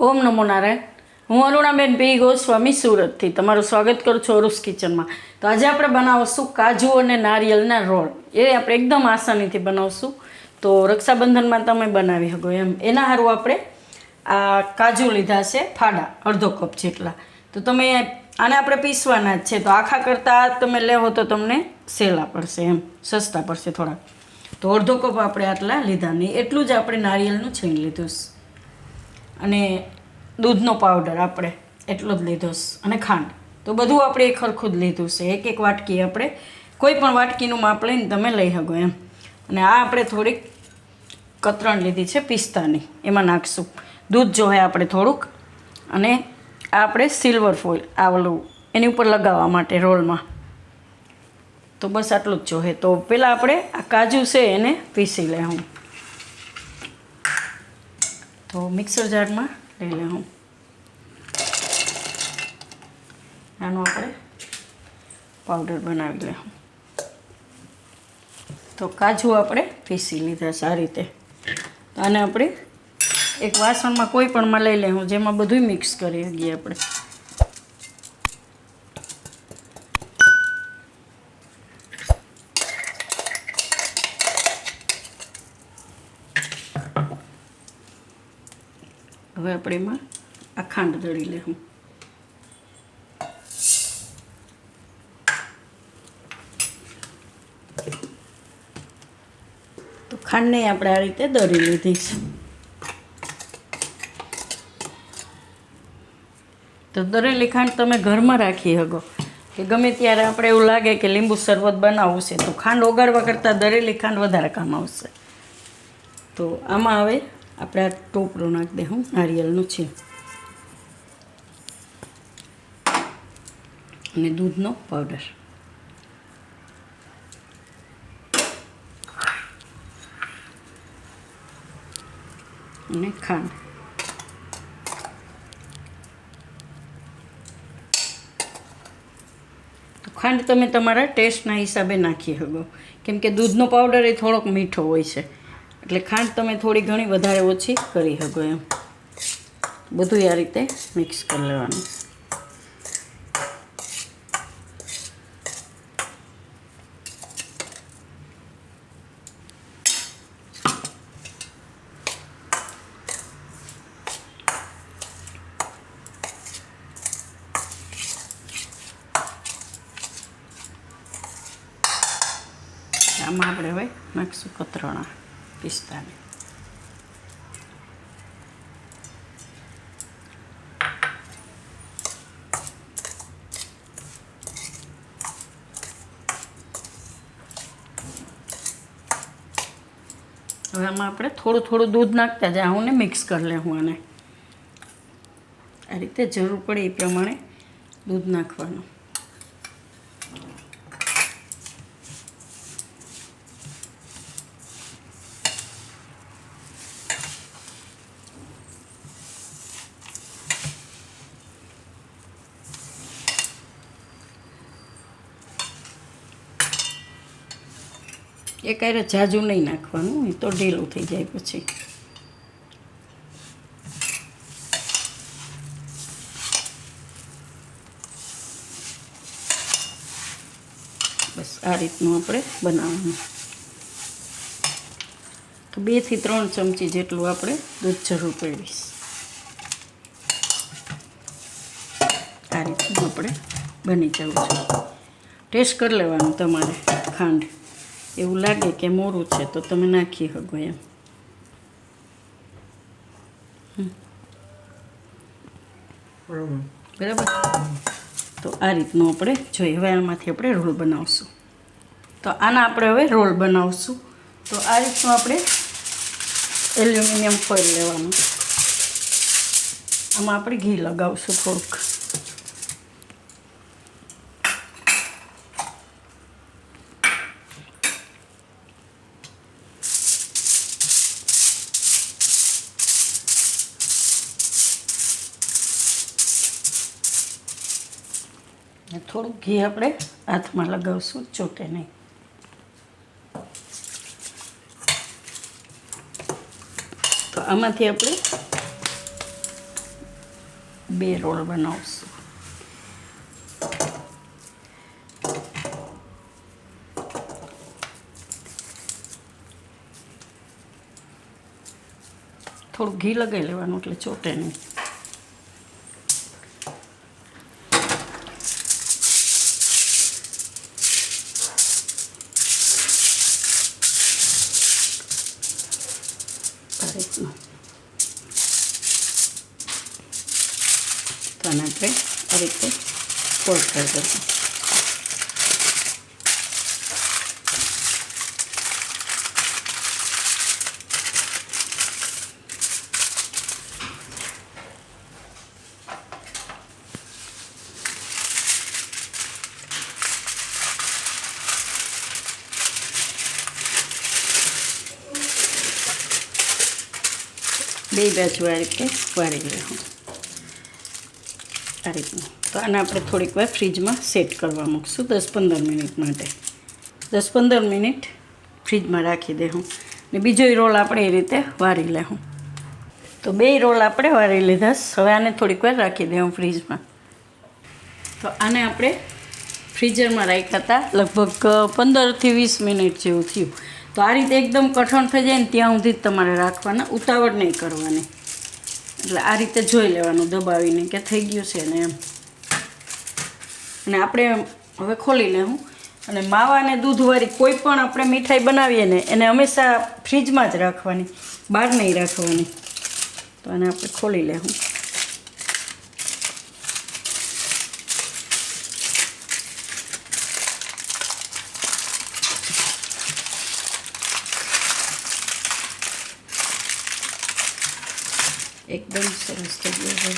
ઓમ નમો નારાયણ. હું અરુણાબેન પી ગોસ્વામી સુરતથી તમારું સ્વાગત કરું છું અરુસ કિચનમાં. તો આજે આપણે બનાવશું કાજુ અને નારિયેળના રોલ. એ આપણે એકદમ આસાનીથી બનાવશું. તો રક્ષાબંધનમાં તમે બનાવી શકો એમ. એના સારું આપણે આ કાજુ લીધા છે ફાડા અડધો કપ જેટલા. તો તમે આને આપણે પીસવાના જ છે. તો આખા કરતાં તમે લેવો તો તમને સહેલા પડશે એમ, સસ્તા પડશે થોડાક. તો અડધો કપ આપણે આટલા લીધા નહીં, એટલું જ આપણે નારિયેળનું છીણ લીધું છે. અને દૂધનો પાવડર આપણે એટલો જ લીધો છે અને ખાંડ. તો બધું આપણે એક સરખું જ લીધું છે. એક એક વાટકી આપણે કોઈ પણ વાટકીનું માપ લઈને તમે લઈ શકો એમ. અને આ આપણે થોડીક કતરણ લીધી છે પિસ્તાની, એમાં નાખશું. દૂધ જોહે આપણે થોડુંક. અને આ આપણે સિલ્વર ફોઇલ આવેલું એની ઉપર લગાવવા માટે રોલમાં. તો બસ આટલું જ જોહે. તો પહેલાં આપણે આ કાજુ છે એને પીસી લે હું. તો મિક્સર જારમાં લઈ લે હું. આનો આપણે પાવડર બનાવી લે હું. તો કાજુ આપણે પીસી લીધા છે આ રીતે. તો આને આપણે એક વાસણમાં કોઈ પણમાં લઈ લેવું જેમાં બધું મિક્સ કરી શકીએ આપણે. હવે આપણે એમાં આ ખાંડ દળી લેવું. તો ખાંડને આપણે આ રીતે દળી લીધી છે. તો દળેલી ખાંડ તમે ઘરમાં રાખી શકો કે ગમે ત્યારે આપણે એવું લાગે કે લીંબુ શરબત બનાવવું છે તો ખાંડ ઓગાળવા કરતાં દળેલી ખાંડ વધારે કામ આવશે. તો આમાં હવે આપણે આ ટોપરું નાખી દે હું નારિયેળનું છે અને દૂધનો પાવડર અને ખાંડ. તો ખાંડ તમે તમારા ટેસ્ટના હિસાબે નાખી શકો, કેમ કે દૂધનો પાવડર એ થોડોક મીઠો હોય છે, એટલે ખાંડ તમે થોડી ઘણી વધારે ઓછી કરી શકો એમ. બધું આ રીતે મિક્સ કરી લેવાનું. આમાં આપણે હવે નાખીશું કતરણા પિસ્તાને. હવે આમાં આપણે થોડું થોડું દૂધ નાખતા જાઉં ને મિક્સ કરી લેવું. આને આ રીતે જરૂર પડે એ પ્રમાણે દૂધ નાખવાનું. એ કાંઈ જાજુ નહીં નાખવાનું, એ તો ઢીલું થઈ જાય પછી. બસ આ રીતનું આપણે બનાવવાનું. તો 2 થી 3 ચમચી જેટલું આપણે દૂધ જરૂર પડીશ. આ રીતનું આપણે બની જવું છે. ટેસ્ટ કરી લેવાનું તમારે. ખાંડ એવું લાગે કે મોરું છે તો તમે નાખી શકો એમ. બરાબર. તો આ રીતનું આપણે જોઈએ. હવે આમાંથી આપણે રોલ બનાવશું. તો આના આપણે હવે રોલ બનાવશું. તો આ રીતનું આપણે એલ્યુમિનિયમ ફોઇલ લેવાનું. આમાં આપણે ઘી લગાવશું થોડુંક. થોડુંક ઘી આપણે હાથમાં લગાવશું, ચોટે નહીં. તો આમાંથી આપણે 2 રોલ બનાવશું. થોડું ઘી લગાવી લેવાનું એટલે ચોટે નહીં. તો આને આપણે આ રીતે ફોલ્ડ કરી દઈશું. બે બાજુ આ રીતે વાળી લેવું આ રીતનું. તો આને આપણે થોડીક વાર ફ્રીજમાં સેટ કરવા મૂકશું 10-15 મિનિટ માટે. 10-15 મિનિટ ફ્રીજમાં રાખી દેવું. ને બીજો રોલ આપણે એ રીતે વાળી લેવું. તો 2 રોલ આપણે વાળી લીધા. હવે આને થોડીક વાર રાખી દેવું ફ્રીજમાં. તો આને આપણે ફ્રીઝરમાં રાખ્યા હતા લગભગ 15 થી 20 મિનિટ જેવું થયું. તો આ રીતે એકદમ કઠણ થઈ જાય ને ત્યાં સુધી જ તમારે રાખવાના, ઉતાવળ નહીં કરવાની. એટલે આ રીતે જોઈ લેવાનું દબાવીને કે થઈ ગયું છે ને એમ. અને આપણે હવે ખોલી લેવું. અને માવા અને દૂધવાળી કોઈ પણ આપણે મીઠાઈ બનાવીએ ને એને હંમેશા ફ્રીજમાં જ રાખવાની, બહાર નહીં રાખવાની. તો આને આપણે ખોલી લેવું. એકદમ સરસ થઈ ગયું છે.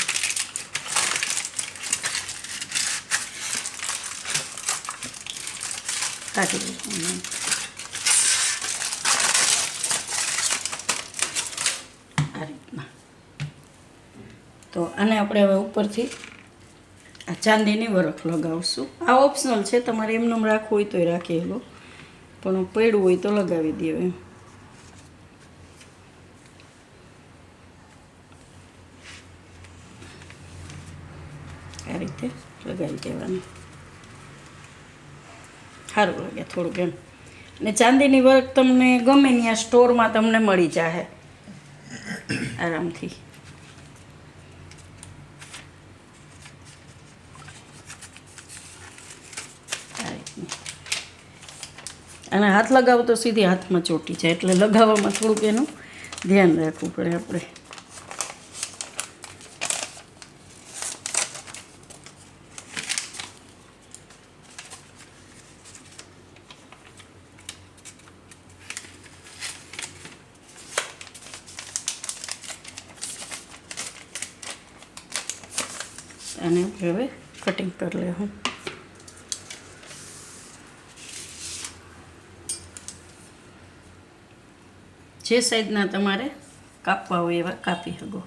કાઢી લઈશું આ રીતના. તો આને આપણે હવે ઉપરથી આ ચાંદીની વરખ લગાવશું. આ ઓપ્શનલ છે, તમારે એમનેમ રાખવું હોય તોય રાખી લો, પણ પડ્યું હોય તો લગાવી દો એમ. આ રીતે લગાવી દેવાનું. સારું લાગે થોડુંક એમ. ને ચાંદીની વર્ક તમને ગમે ત્યાં સ્ટોરમાં તમને મળી જાય આરામથી. અને હાથ લગાવો તો સીધી હાથમાં ચોટી જાય, એટલે લગાવવામાં થોડુંક એનું ધ્યાન રાખવું પડે આપણે. અને હવે કટિંગ કરી લેવું. જે સાઈઝના તમારે કાપવા હોય એવા કાપી શકો.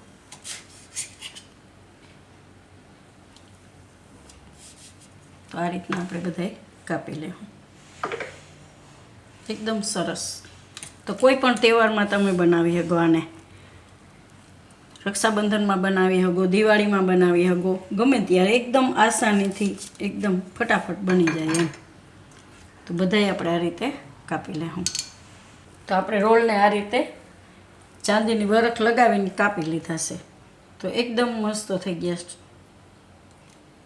તો આ રીતના આપણે બધાય કાપી લેવું. એકદમ સરસ. તો કોઈ પણ તહેવારમાં તમે બનાવી શકો આને. રક્ષાબંધનમાં બનાવી શકો, દિવાળીમાં બનાવી શકો, ગમે ત્યારે એકદમ આસાનીથી એકદમ ફટાફટ બની જાય એમ. તો બધાય આપણે આ રીતે કાપી લેવું. તો આપણે રોલને આ રીતે ચાંદીની વરખ લગાવીને કાપી લીધા છે. તો એકદમ મસ્ત થઈ ગયા છે.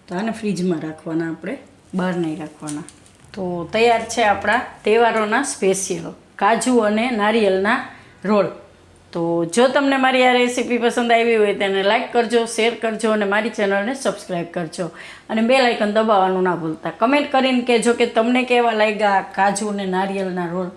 તો આને ફ્રીજમાં રાખવાના, આપણે બહાર નહીં રાખવાના. તો તૈયાર છે આપણા તહેવારોના સ્પેશિયલ કાજુ અને નારિયેળના રોલ. તો જો તમને મારી આ રેસીપી પસંદ આવી હોય તેને લાઇક કરજો, શેર કરજો અને મારી ચેનલને સબસ્ક્રાઈબ કરજો. અને બેલ આઇકન દબાવવાનું ના ભૂલતા. કમેન્ટ કરીને કહેજો કે તમને કેવા લાગ્યા કાજુ અને નારિયેળના રોલ.